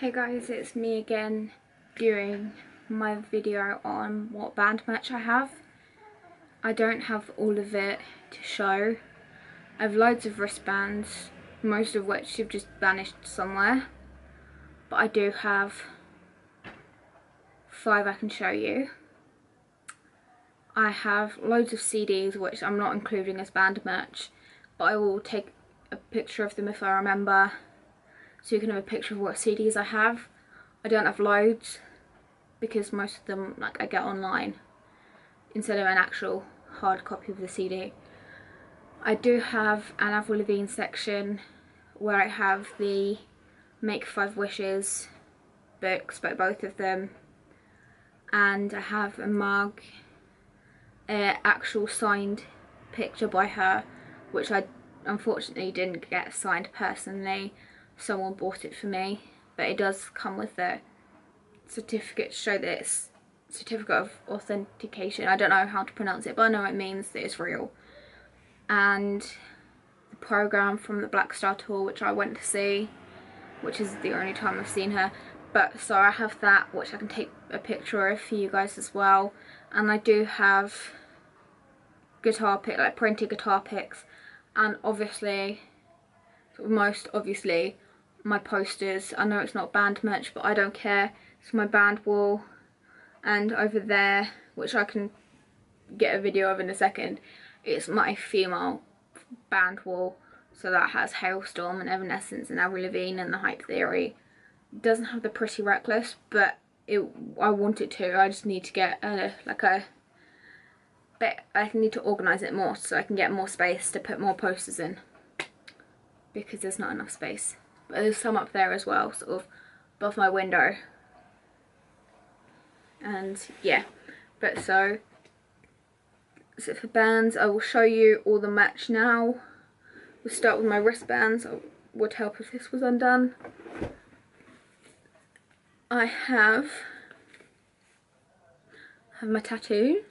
Hey guys, it's me again doing my video on what band merch I have. I don't have all of it to show. I have loads of wristbands, most of which have just vanished somewhere. But I do have 5 I can show you. I have loads of CDs which I'm not including as band merch, but I will take a picture of them if I remember, so you can have a picture of what CDs I have. I don't have loads because most of them I get online instead of an actual hard copy of the CD. I do have an Avril Lavigne section where I have the Make 5 Wishes books by both of them, and I have a mug, an actual signed picture by her, which I unfortunately didn't get signed personally. Someone bought it for me, but it does come with a certificate to show that it's certificate of authentication. I don't know how to pronounce it, but I know it means that it's real. And the program from the Black Star tour, which I went to see, which is the only time I've seen her. But so I have that, which I can take a picture of for you guys as well. And I do have guitar pick, like printed guitar picks, and obviously, most obviously, my posters. I know it's not band merch, but I don't care. It's my band wall, and over there, which I can get a video of in a second, it's my female band wall. So that has Hailstorm and Evanescence and Avril Lavigne and the Hype Theory. It doesn't have the Pretty Reckless, but I want it to. I just need to get I need to organise it more so I can get more space to put more posters in, because there's not enough space. But there's some up there as well, sort of above my window. And yeah, but so for bands, I will show you all the merch now. We'll start with my wristbands. It would help if this was undone. I have my tattoos,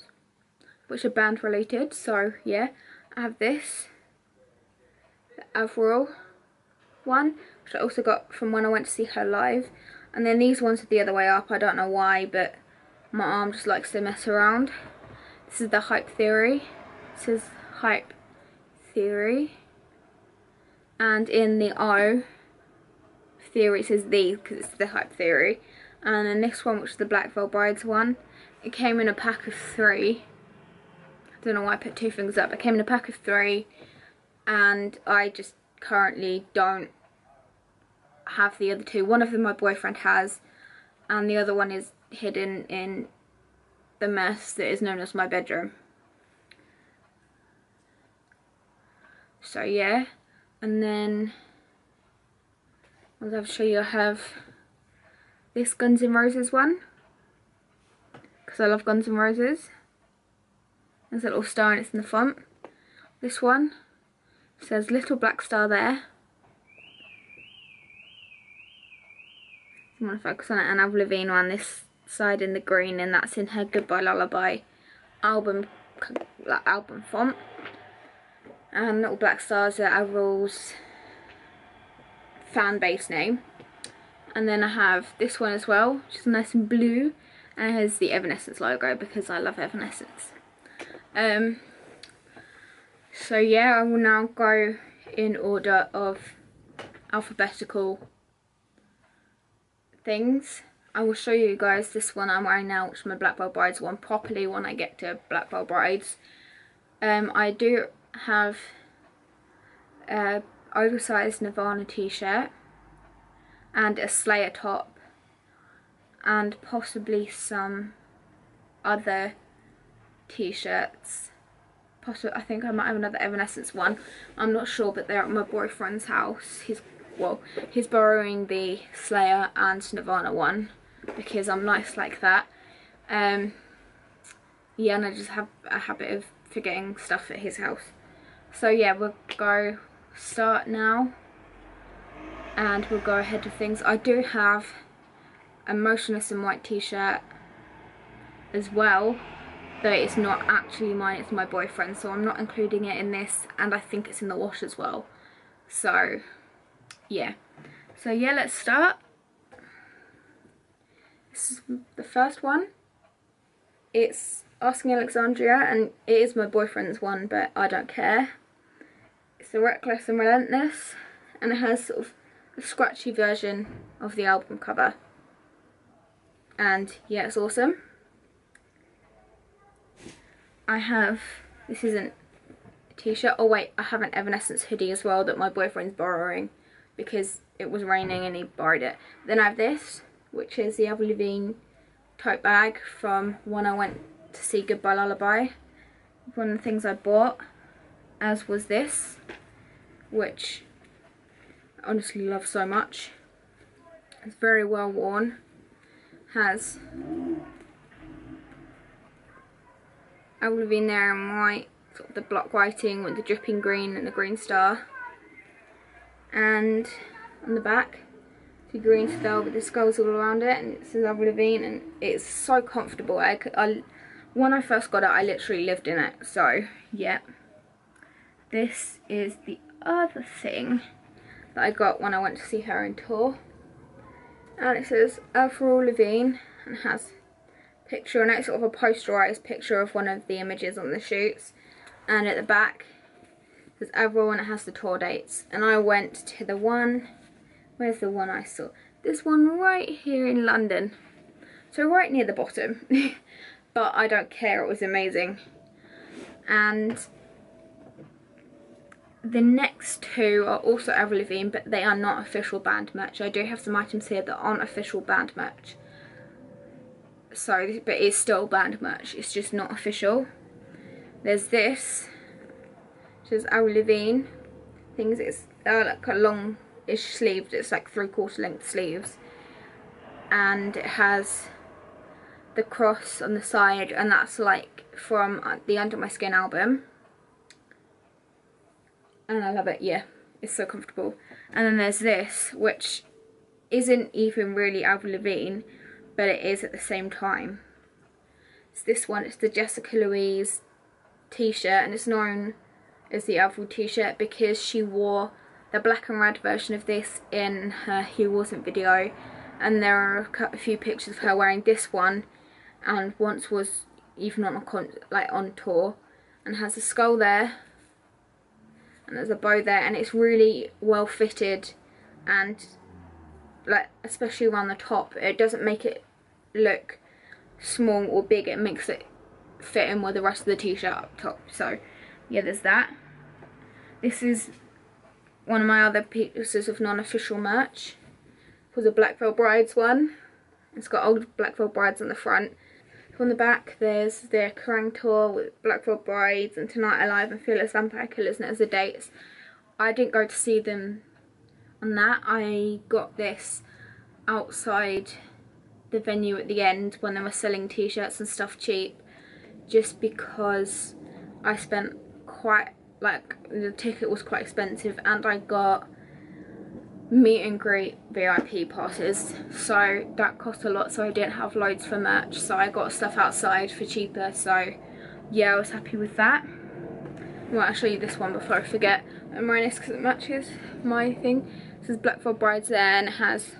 which are band related. So yeah, I have this, the Avril one, which I also got from when I went to see her live. And then these ones are the other way up. I don't know why, but my arm just likes to mess around. This is the Hype Theory. It says Hype Theory, and in the O Theory it says these, because it's the Hype Theory. And then this one, which is the Black Veil Brides one, it came in a pack of 3. I don't know why I put 2 things up. It came in a pack of 3, and I just currently don't have the other 2. One of them my boyfriend has, and the other one is hidden in the mess that is known as my bedroom. So yeah, and then I'll have to show you, I have this Guns N' Roses one, because I love Guns N' Roses. There's a little star and it's in the front. This one says Little Black Star there. I'm going to focus on it. And Avril Lavigne one, this side in the green, and that's in her Goodbye Lullaby album font. And Little Black Stars are Avril's fan base name. And then I have this one as well, which is nice and blue, and it has the Evanescence logo because I love Evanescence. So yeah, I will now go in order of alphabetical things. I will show you guys this one I'm wearing now, which is my Black Veil Brides one, properly when I get to Black Veil Brides. I do have a oversized Nirvana t-shirt and a Slayer top, and possibly some other t-shirts. I think I might have another Evanescence one. I'm not sure, but they're at my boyfriend's house. He's borrowing the Slayer and Nirvana one because I'm nice like that. Yeah, and I just have a habit of forgetting stuff at his house. So yeah, we'll go start now, and we'll go ahead to things. I do have a Motionless in White t-shirt as well, but it's not actually mine, it's my boyfriend, so I'm not including it in this, and I think it's in the wash as well. So yeah, let's start. This is the first one. It's Asking Alexandria, and it is my boyfriend's one, but I don't care. It's the Reckless and Relentless, and it has sort of a scratchy version of the album cover. And yeah, it's awesome. I have, this isn't a t-shirt, oh wait, I have an Evanescence hoodie as well that my boyfriend's borrowing because it was raining and he borrowed it. Then I have this, which is the Avril Lavigne tote bag from when I went to see Goodbye Lullaby. One of the things I bought, as was this, which I honestly love so much. It's very well worn, has Avril Lavigne there in white, sort of the block writing with the dripping green and the green star, and on the back the green star with the skulls all around it, and it says Avril Lavigne, and it's so comfortable. When I first got it, I literally lived in it. So yeah, this is the other thing that I got when I went to see her in tour, and it says Avril Lavigne and has a picture on it, sort of a posterized picture of one of the images on the shoots, and at the back it says Avril and it has the tour dates. And I went to the one, where's the one I saw? This one right here in London, so right near the bottom. But I don't care, it was amazing. And the next two are also Avril Lavigne, but they are not official band merch. I do have some items here that aren't official band merch. So, but it's still band merch, it's just not official. There's this, which is Avril Lavigne. Things it's like a long-ish sleeve, it's like 3/4 length sleeves. And it has the cross on the side, and that's like from the Under My Skin album, and I love it. Yeah, it's so comfortable. And then there's this, which isn't even really Avril Lavigne, but it is at the same time. It's this one, it's the Jessica Louise t-shirt, and it's known as the Avril t-shirt because she wore the black and red version of this in her He Wasn't video, and there are a few pictures of her wearing this one, and once was even on on tour, and has a skull there and there's a bow there, and it's really well fitted, and like especially around the top, it doesn't make it look small or big, it makes it fit in with the rest of the t-shirt up top. So yeah, there's that. This is one of my other pieces of non-official merch for the Black Veil Brides one. It's got old Black Veil Brides on the front. On the back there's their Kerrang tour with Black Veil Brides and Tonight Alive and Fearless Vampire Killers, and it has the dates. I didn't go to see them on that. I got this outside the venue at the end when they were selling t-shirts and stuff cheap, just because I spent the ticket was quite expensive, and I got meet and greet VIP passes, so that cost a lot, so I didn't have loads for merch, so I got stuff outside for cheaper. So yeah, I was happy with that. Well, I'll show you this one before I forget. I'm wearing this because it matches my thing. This is Black Veil Brides there, and it has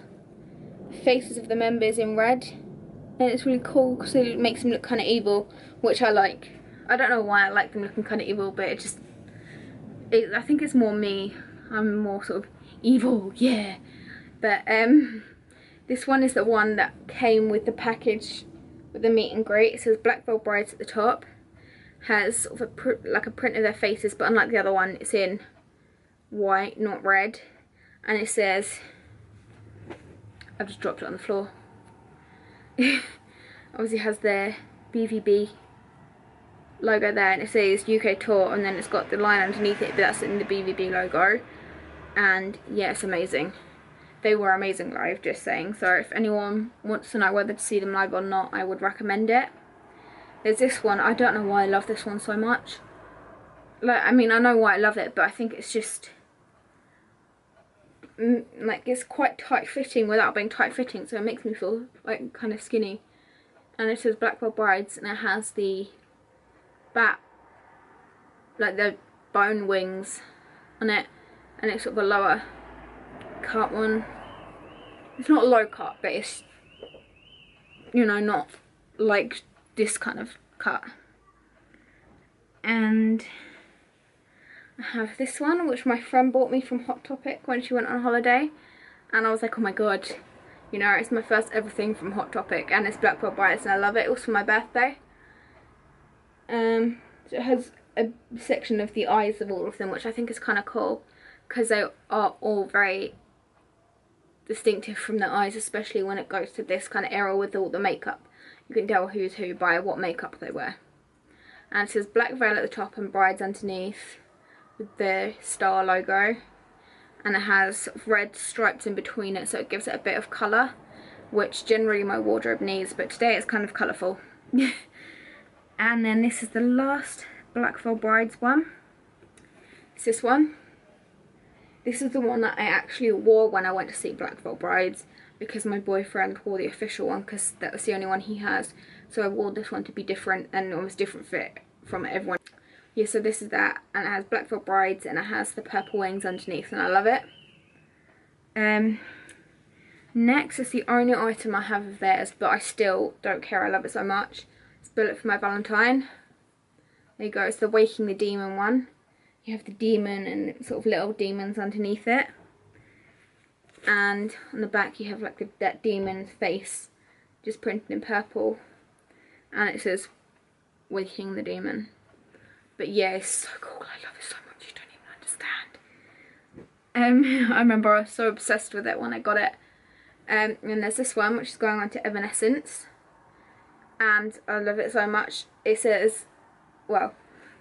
faces of the members in red, and it's really cool because it makes them look kind of evil, which I like. I don't know why I like them looking kind of evil, but I think it's more me. I'm more sort of evil, yeah. But this one is the one that came with the package with the meet and greet. It says Black Veil Brides at the top, has sort of a print of their faces, but unlike the other one, it's in white, not red. And it says, I've just dropped it on the floor. Obviously has their BVB logo there, and it says UK tour, and then it's got the line underneath it, but that's in the BVB logo. And yeah, it's amazing. They were amazing live, just saying. So if anyone wants to know whether to see them live or not, I would recommend it. There's this one. I don't know why I love this one so much. Like, I mean, I know why I love it, but I think it's just like it's quite tight fitting without being tight fitting, so it makes me feel like kind of skinny. And it says Black Veil Brides, and it has the bat, like the bone wings on it, and it's sort of a lower cut one. It's not a low cut, but it's you know, not like this kind of cut. And I have this one, which my friend bought me from Hot Topic when she went on holiday, and I was like, oh my god, you know, it's my first ever thing from Hot Topic, and it's Black Veil Brides, and I love it. It was for my birthday. So it has a section of the eyes of all of them, which I think is kind of cool, because they are all very distinctive from the eyes, especially when it goes to this kind of era with all the makeup. You can tell who's who by what makeup they wear. And it says Black Veil at the top and Brides underneath, with the star logo, and it has red stripes in between it, so it gives it a bit of colour, which generally my wardrobe needs, but today it's kind of colourful. And then this is the last Black Veil Brides one. It's this one. This is the one that I actually wore when I went to see Black Veil Brides, because my boyfriend wore the official one because that was the only one he has, so I wore this one to be different, and it was different fit from everyone. Yeah, so this is that, and it has Black Veil Brides, and it has the purple wings underneath, and I love it. Next is the only item I have of theirs, but I still don't care, I love it so much. It's Bullet for My Valentine. There you go, it's the Waking the Demon one. You have the demon and sort of little demons underneath it. And on the back you have like that demon's face, just printed in purple. And it says Waking the Demon. But yeah, it's so cool, I love it so much, you don't even understand. I remember I was so obsessed with it when I got it. And there's this one which is going on to Evanescence, and I love it so much. It says, well,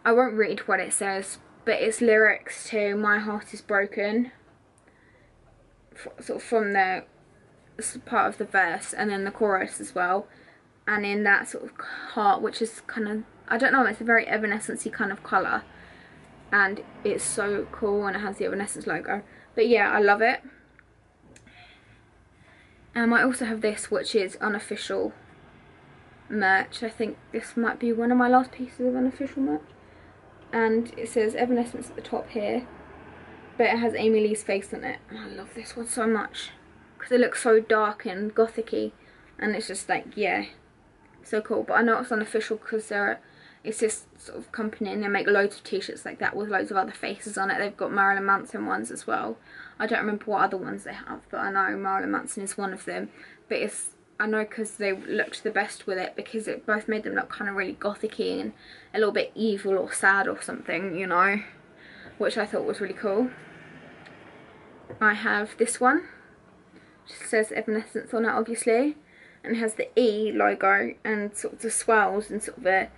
I won't read what it says, but it's lyrics to My Heart Is Broken, sort of from the part of the verse, and then the chorus as well. And in that sort of heart, which is kind of, I don't know, it's a very Evanescence-y kind of colour, and it's so cool, and it has the Evanescence logo. But yeah, I love it. I also have this, which is unofficial merch. I think this might be one of my last pieces of unofficial merch. And it says Evanescence at the top here, but it has Amy Lee's face on it. And I love this one so much, because it looks so dark and gothic-y, and it's just like, yeah, so cool. But I know it's unofficial because it's this sort of company, and they make loads of t-shirts like that with loads of other faces on it. They've got Marilyn Manson ones as well. I don't remember what other ones they have, but I know Marilyn Manson is one of them. But it's, I know because they looked the best with it, because it both made them look kind of really gothic-y and a little bit evil or sad or something, you know, which I thought was really cool. I have this one, which says Evanescence on it, obviously, and it has the E logo and sort of the swirls, and sort of a,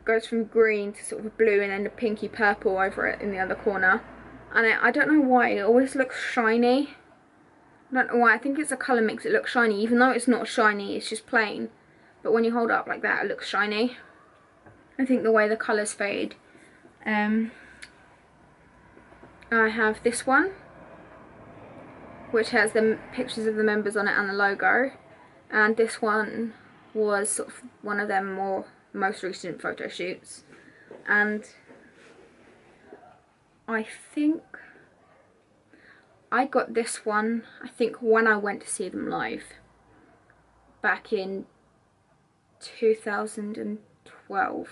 goes from green to sort of a blue, and then the pinky purple over it in the other corner. And I don't know why, it always looks shiny. I don't know why, I think it's a colour makes it look shiny, even though it's not shiny, it's just plain. But when you hold it up like that, it looks shiny. I think the way the colours fade. I have this one, which has the pictures of the members on it and the logo. And this one was sort of one of their most recent photo shoots. And I think I got this one, I think, when I went to see them live back in 2012,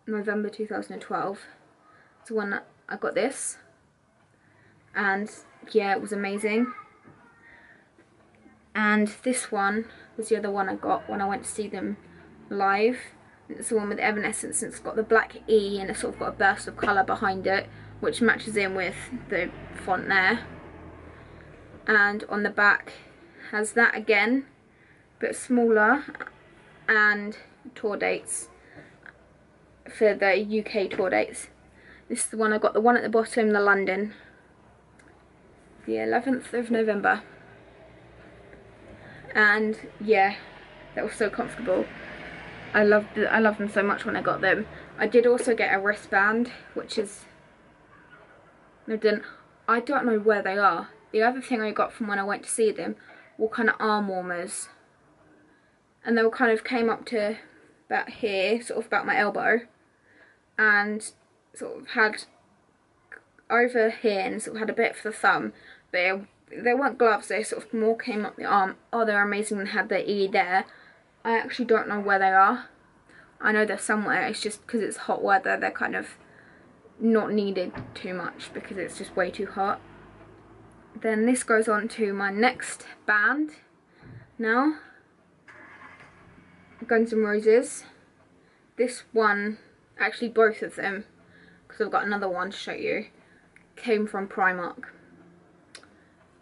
November 2012. It's when I got this, and yeah, it was amazing. And this one was the other one I got when I went to see them live. It's the one with Evanescence, and it's got the black E, and it's sort of got a burst of colour behind it, which matches in with the font there. And on the back has that again, but smaller, and tour dates for the UK tour dates. This is the one I got, the one at the bottom, the London, the 11th of November. And yeah, that was so comfortable. I loved them so much when I got them. I did also get a wristband, which is, I don't know where they are. The other thing I got from when I went to see them were kind of arm warmers, and they were kind of came up to about here, sort of about my elbow, and sort of had over here, and sort of had a bit for the thumb, but it they weren't gloves, they sort of more came up the arm. Oh, they're amazing and had the E there. I actually don't know where they are. I know they're somewhere, it's just because it's hot weather, they're kind of not needed too much because it's just way too hot. Then this goes on to my next band now. Guns N' Roses. This one, actually both of them, because I've got another one to show you, came from Primark.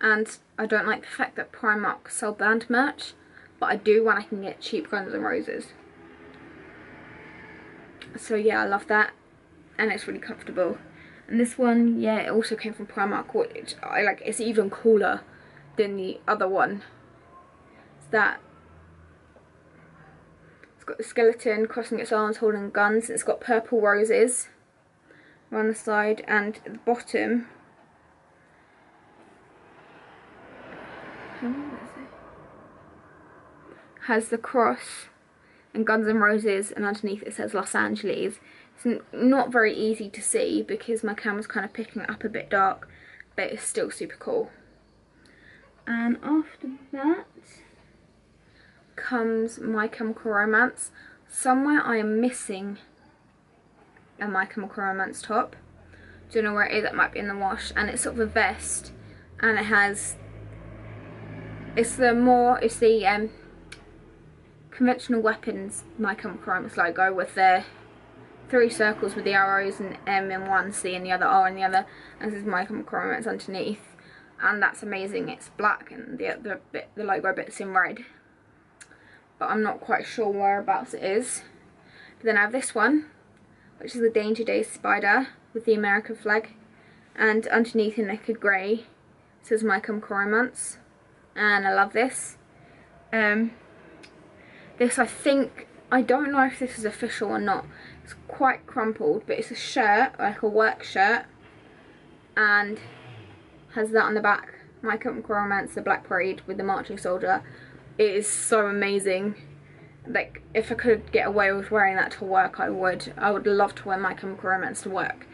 And I don't like the fact that Primark sell band merch, but I do when I can get cheap Guns N' Roses. So yeah, I love that, and it's really comfortable. And this one, yeah, it also came from Primark, which I like. It's even cooler than the other one. It's that it's got the skeleton crossing its arms holding guns. It's got purple roses around the side, and at the bottom has the cross and Guns N' Roses, and underneath it says Los Angeles. It's not very easy to see because my camera's kind of picking it up a bit dark, but it's still super cool. And after that comes My Chemical Romance. Somewhere I am missing a My Chemical Romance top. Don't know where it is, it might be in the wash. And it's sort of a vest, and it has, it's the conventional weapons My Chemical Romance logo with the 3 circles with the arrows and M in one, C in the other, R in the other, and this is My Chemical Romance underneath, and that's amazing. It's black and the logo bit's in red, but I'm not quite sure whereabouts it is. But then I have this one, which is the Danger Days spider with the American flag, and underneath in naked grey it says My Chemical Romance, and I love this. This, I think, I don't know if this is official or not. It's quite crumpled, but it's a shirt, like a work shirt, and has that on the back. My Chemical Romance, the Black Parade with the marching soldier. It is so amazing. Like, if I could get away with wearing that to work, I would. I would love to wear My Chemical Romance to work.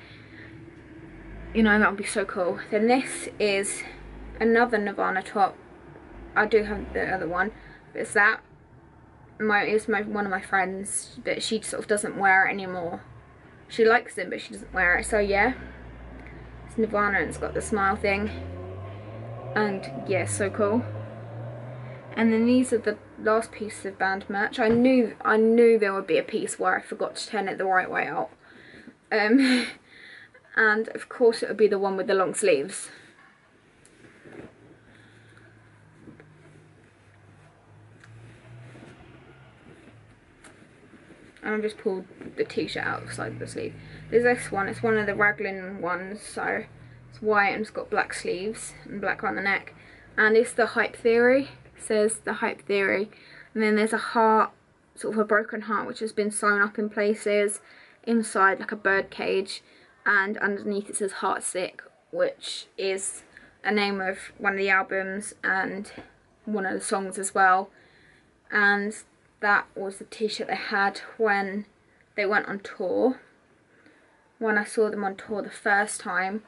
You know, that would be so cool. Then this is another Nirvana top. I do have the other one, but it's that. It's one of my friends, but she sort of doesn't wear it anymore. She likes them, but she doesn't wear it. So yeah, it's Nirvana and it's got the smile thing, and yeah, so cool. And then these are the last pieces of band merch. I knew there would be a piece where I forgot to turn it the right way out, and of course it would be the one with the long sleeves. And I've just pulled the t-shirt outside the sleeve. There's this one, it's one of the raglan ones, so it's white and it's got black sleeves and black around the neck. And it's the Hype Theory, it says the Hype Theory. And then there's a heart, sort of a broken heart, which has been sewn up in places inside like a bird cage. And underneath it says Heartsick, which is a name of one of the albums and one of the songs as well. And that was the t-shirt they had when they went on tour. When I saw them on tour the first time,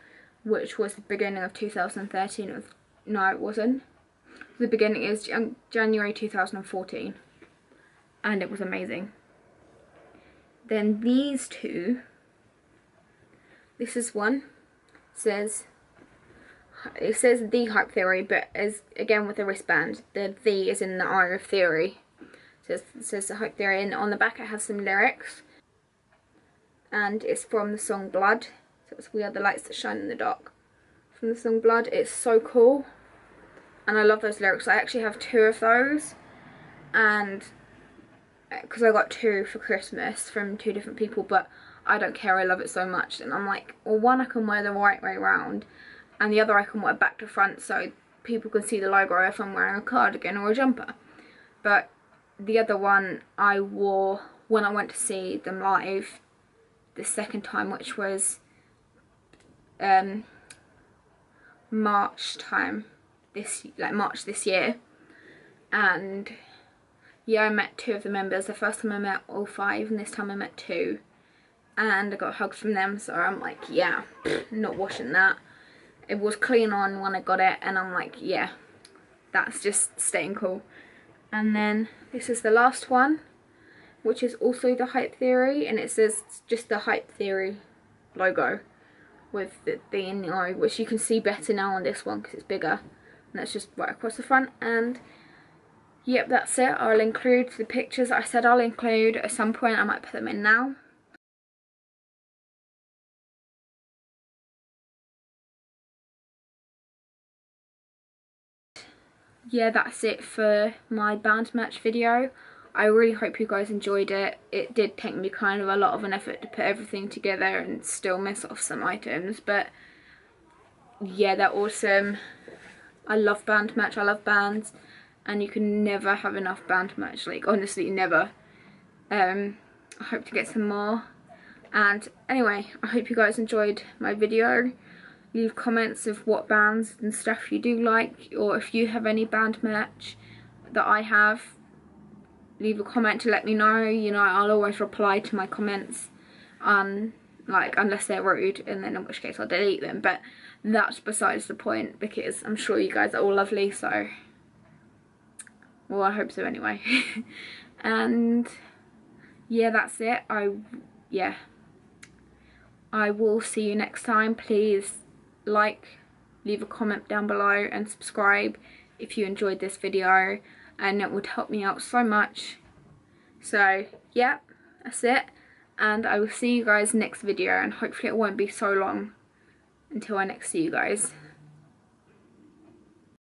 which was the beginning of 2013. No, it wasn't. The beginning is January 2014. And it was amazing. Then these two. This is one. It says The Hype Theory, but as again with the wristband, the is in the eye of theory. It says the Hype Theory, and on the back it has some lyrics, and it's from the song Blood. So it's We Are the Lights That Shine in the Dark from the song Blood. It's so cool, and I love those lyrics. I actually have 2 of those, and because I got 2 for Christmas from 2 different people, but I don't care, I love it so much. And I'm like, well, one I can wear the right way around, and the other I can wear back to front so people can see the logo if I'm wearing a cardigan or a jumper. But the other one I wore when I went to see them live the second time, which was March time, March this year. And yeah, I met 2 of the members. The first time I met all 5, and this time I met 2, and I got hugs from them. So I'm like, yeah, not washing that. it was clean on when I got it, and I'm like, yeah, that's just staying cool. And then this is the last one, which is also the Hype Theory, and it says just the Hype Theory logo with the in the eye, which you can see better now on this one because it's bigger, and that's just right across the front. And yep, that's it. I'll include the pictures I said I'll include at some point. I might put them in now. Yeah, that's it for my band merch video. I really hope you guys enjoyed it. It did take me kind of a lot of an effort to put everything together and still miss off some items, but yeah, they're awesome. I love band merch, I love bands, and you can never have enough band merch, like honestly never. I hope to get some more. And anyway, I hope you guys enjoyed my video. Leave comments of what bands and stuff you do like, or if you have any band merch that I have, leave a comment to let me know. You know, I'll always reply to my comments, like unless they're rude, and then in which case I'll delete them, but that's besides the point because I'm sure you guys are all lovely, so well, I hope so anyway. And yeah, that's it. I will see you next time. Please like, leave a comment down below, and subscribe if you enjoyed this video, and it would help me out so much. So yeah, that's it, and I will see you guys next video, and hopefully it won't be so long until I next see you guys.